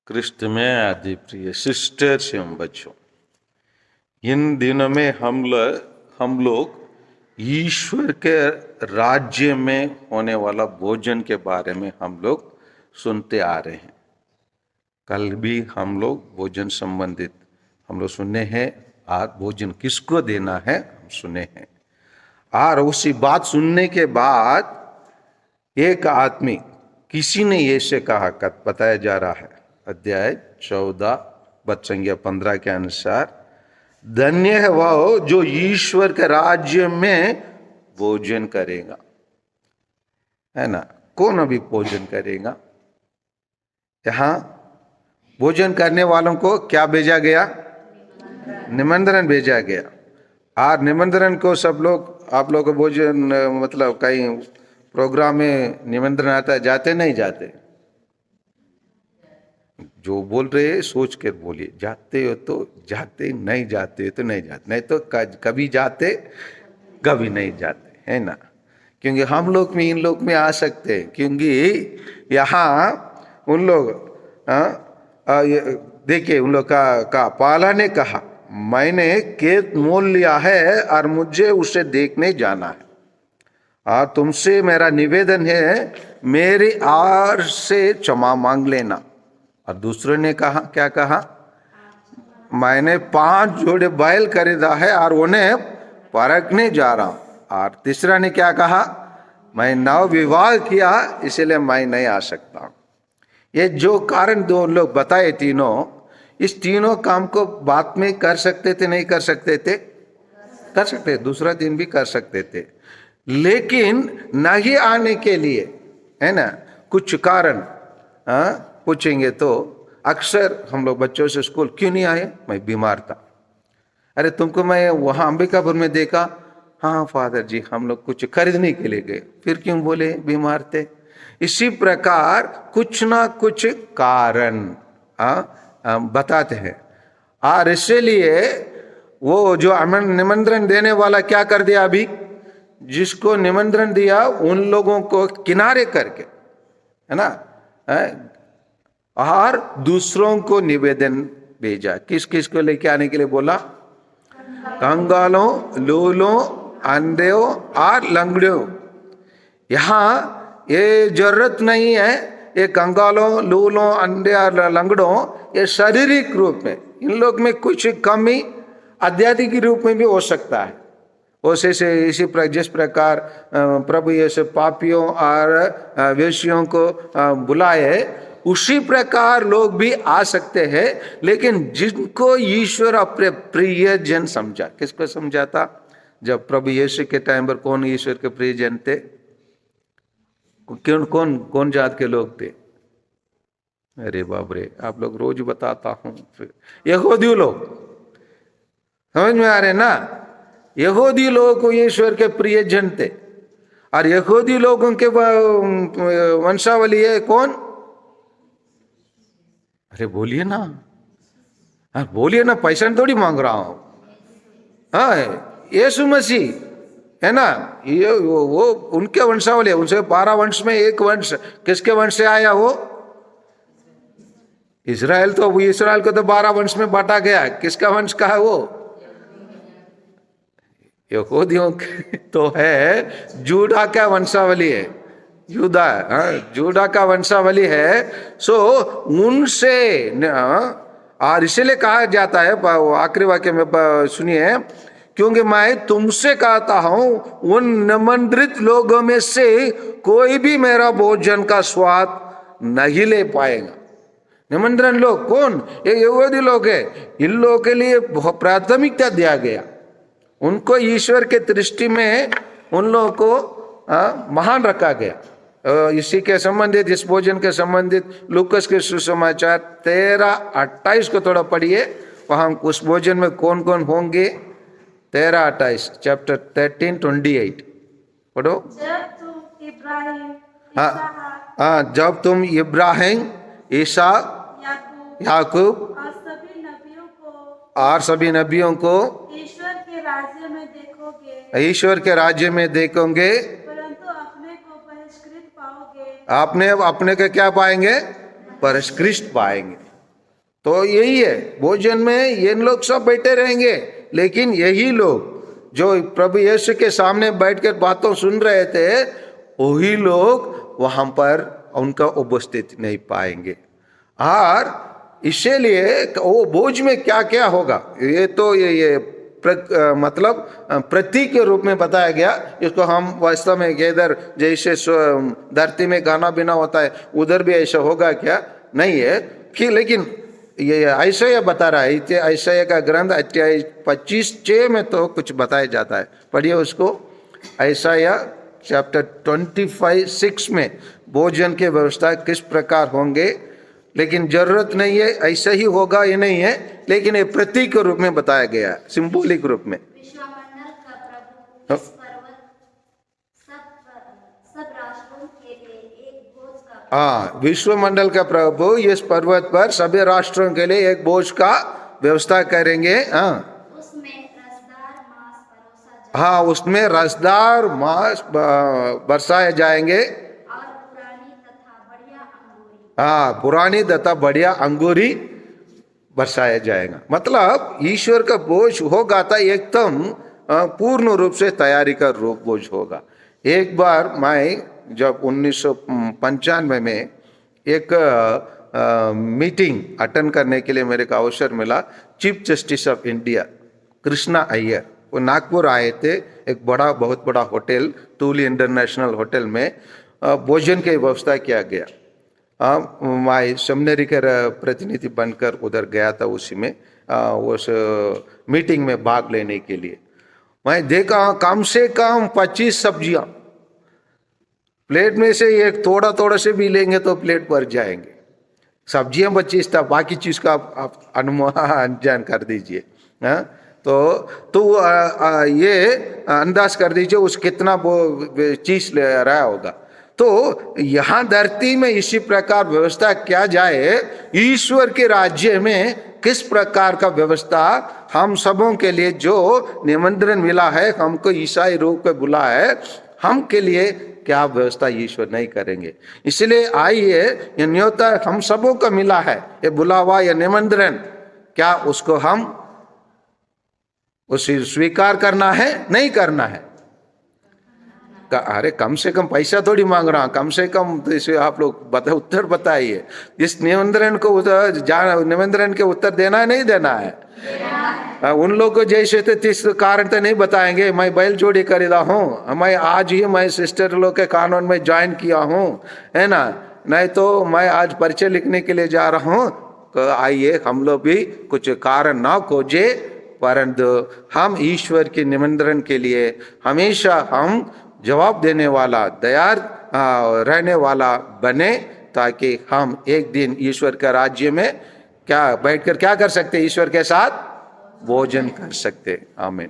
कृष्ण में आदि प्रिय सिस्टर्स एवं बच्चों, इन दिनों में हम लोग ईश्वर के राज्य में होने वाला भोजन के बारे में हम लोग सुनते आ रहे हैं। कल भी हम लोग भोजन संबंधित हम लोग सुने हैं। आज भोजन किसको देना है हम सुने हैं। और उसी बात सुनने के बाद एक आदमी किसी ने ऐसे कहा, बताया जा रहा है अध्याय 14 पद संख्या 15 के अनुसार, धन्य है वह जो ईश्वर के राज्य में भोजन करेगा। है ना? कौन अभी भोजन करेगा? यहां भोजन करने वालों को क्या भेजा गया? निमंत्रण भेजा गया। और निमंत्रण को सब लोग, आप लोग को भोजन मतलब कहीं प्रोग्राम में निमंत्रण आता है, जाते नहीं जाते? जो बोल रहे हैं सोच कर बोलिए, जाते हो तो जाते, नहीं जाते हो तो नहीं जाते, नहीं तो कभी जाते कभी नहीं जाते, है ना? क्योंकि हम लोग में इन लोग में आ सकते हैं, क्योंकि यहाँ उन लोग देखिए उन लोग का पाला ने कहा, मैंने खेत मोल लिया है और मुझे उसे देखने जाना है। तुमसे मेरा निवेदन है, मेरी आर से क्षमा मांग लेना। और दूसरे ने कहा, क्या कहा? मैंने 5 जोड़े बैल खरीदा है और उन्हें परखने जा रहा हूं। और तीसरा ने क्या कहा? मैं नव विवाह किया इसलिए मैं नहीं आ सकता। ये जो कारण दो लोग बताए तीनों, इस तीनों काम को बाद में कर सकते थे, नहीं कर सकते थे? कर सकते, दूसरा दिन भी कर सकते थे, लेकिन नहीं आने के लिए, है ना, कुछ कारण पूछेंगे तो अक्सर हम लोग बच्चों से स्कूल क्यों नहीं आए? मैं बीमार था। अरे तुमको मैं वहां अंबिकापुर में देखा। हाँ फादर जी, हम लोग कुछ खरीदने के लिए गए। फिर क्यों बोले बीमार थे? इसी प्रकार कुछ ना कुछ कारण बताते हैं। और इसलिए वो जो निमंत्रण देने वाला क्या कर दिया? अभी जिसको निमंत्रण दिया उन लोगों को किनारे करके, है ना, और दूसरों को निवेदन भेजा। किस किस को लेके आने के लिए बोला? कंगालों, लूलों, अंधों और लंगड़ों। यहां ये जरूरत नहीं है ये कंगालों, लूलों, अंधे और लंगड़ों, ये शारीरिक रूप में इन लोग में कुछ कमी आध्यात्मिक रूप में भी हो सकता है। उसे से इसी जिस प्रकार प्रभु यीशु पापियों और वेश्यों को बुलाए, उसी प्रकार लोग भी आ सकते हैं। लेकिन जिनको ईश्वर अपने प्रिय जन समझा, किसको समझा था? जब प्रभु यीशु के टाइम पर कौन ईश्वर के प्रिय जन थे? कौन कौन जात के लोग थे? अरे बाप रे, आप लोग रोज बताता हूं। यहूदी लोग, समझ में आ रहे ना? यहूदी लोग को ईश्वर के प्रिय जन थे। और यहूदी लोगों के वंशावली है कौन? अरे बोलिए ना, बोलिए ना, पैसा थोड़ी मांग रहा हूं। हाँ, यीशु मसीह, है ना, ये वो उनके वंशावली है। उनसे 12 वंश में एक वंश किसके वंश से आया? वो इस्राएल। तो इस्राएल को तो 12 वंश में बांटा गया। किसका वंश का है वो? यहूदियों तो है, जूडा का वंशावली है, यूदा, जूडा का वंशावली है। सो उनसे, और इसलिए कहा जाता है, आखिरी वाक्य में सुनिए, क्योंकि मैं तुमसे कहता हूं उन निमंत्रित लोगों में से कोई भी मेरा भोजन का स्वाद नहीं ले पाएगा। निमंत्रण लोग कौन? ये यहूदी लोग है। इन लोगों के लिए प्राथमिकता दिया गया। उनको ईश्वर के दृष्टि में उन लोगों को महान रखा गया। इसी के संबंधित, इस भोजन के संबंधित लूकस के सुसमाचार 13:28 को थोड़ा पढ़िए। वहां उस भोजन में कौन कौन होंगे? 13:28, चैप्टर 13:28 पढ़ो। जब तुम इब्राहिम, इसहाक, याकूब और सभी नबियों को ईश्वर के राज्य में देखोगे, परंतु अपने को बहिष्कृत पाओगे। आपने अपने के क्या पाएंगे? बहिष्कृत पाएंगे। तो यही है, भोजन में ये लोग सब बैठे रहेंगे, लेकिन यही लोग जो प्रभु यीशु के सामने बैठकर बातों सुन रहे थे, वही लोग वहां पर उनका उपस्थिति नहीं पाएंगे। और इसीलिए वो भोज में क्या क्या होगा, ये तो ये मतलब प्रतीक के रूप में बताया गया। इसको हम वास्तव में इधर जैसे धरती में खाना पीना होता है, उधर भी ऐसा होगा क्या, नहीं है कि, लेकिन ये ऐसा बता रहा है। ऐसा का ग्रंथ अध्याय 25:6 में तो कुछ बताया जाता है, पढ़िए उसको। ऐसा चैप्टर 25:6 में भोजन के व्यवस्था किस प्रकार होंगे, लेकिन जरूरत नहीं है ऐसा ही होगा, ये नहीं है, लेकिन ये प्रतीक के रूप में बताया गया है, सिंबॉलिक रूप में। विश्वमंडल का प्रभु इस पर्वत सब राष्ट्रों के लिए एक भोज का, हाँ, विश्वमंडल का प्रभु इस पर्वत पर सभी राष्ट्रों के लिए एक भोज का व्यवस्था करेंगे। हाँ, उसमें रसदार मांस बरसाए जाएंगे, पुरानी तथा बढ़िया अंगूरी बरसाया जाएगा। मतलब ईश्वर का भोज होगा था एकदम पूर्ण रूप से तैयारी का रूप भोज होगा। एक बार मैं जब 1995 में एक मीटिंग अटेंड करने के लिए मेरे को अवसर मिला, chief justice of India Krishna Iyer वो नागपुर आए थे। एक बहुत बड़ा होटल, टूली इंटरनेशनल होटल में भोजन की व्यवस्था किया गया। मैं सेमिनरी का प्रतिनिधि बनकर उधर गया था, उसी में उस मीटिंग में भाग लेने के लिए। मैं देखा कम से कम 25 सब्जियां प्लेट में से एक थोड़ा से भी लेंगे तो प्लेट भर जाएंगे। सब्जियां 25 था, बाकी चीज का आप अनुमान कर दीजिए। तो ये अंदाज कर दीजिए उस कितना चीज ले रहा होगा। तो यहां धरती में इसी प्रकार व्यवस्था किया जाए, ईश्वर के राज्य में किस प्रकार का व्यवस्था हम सबों के लिए जो निमंत्रण मिला है, हमको ईसाई रूप में बुला है, हम के लिए क्या व्यवस्था ईश्वर नहीं करेंगे। इसलिए आइए, ये न्योता हम सबों को मिला है, ये बुलावा या निमंत्रण, क्या उसको हम उसे स्वीकार करना है, नहीं करना है? अरे कम से कम पैसा थोड़ी मांग रहा, कम से कम तो इसे आप लोग उत्तर बताइए। इस निमंत्रण को निमंत्रण के उत्तर देना है, नहीं देना है? उन लोग को जैसे थे तीस कारण तो नहीं बताएंगे, मैं बैल जोड़ी खरीदा हूँ, मैं आज ही मैं सिस्टर लोग के कानून में ज्वाइन किया हूँ, है ना, नहीं तो मैं आज परिचय लिखने के लिए जा रहा हूँ। तो आइए हम लोग भी कुछ कारण ना खोजे, परंतु हम ईश्वर के निमंत्रण के लिए हमेशा हम जवाब देने वाला, दयार रहने वाला बने, ताकि हम एक दिन ईश्वर के राज्य में क्या बैठकर क्या कर सकते, ईश्वर के साथ भोजन कर सकते। आमीन।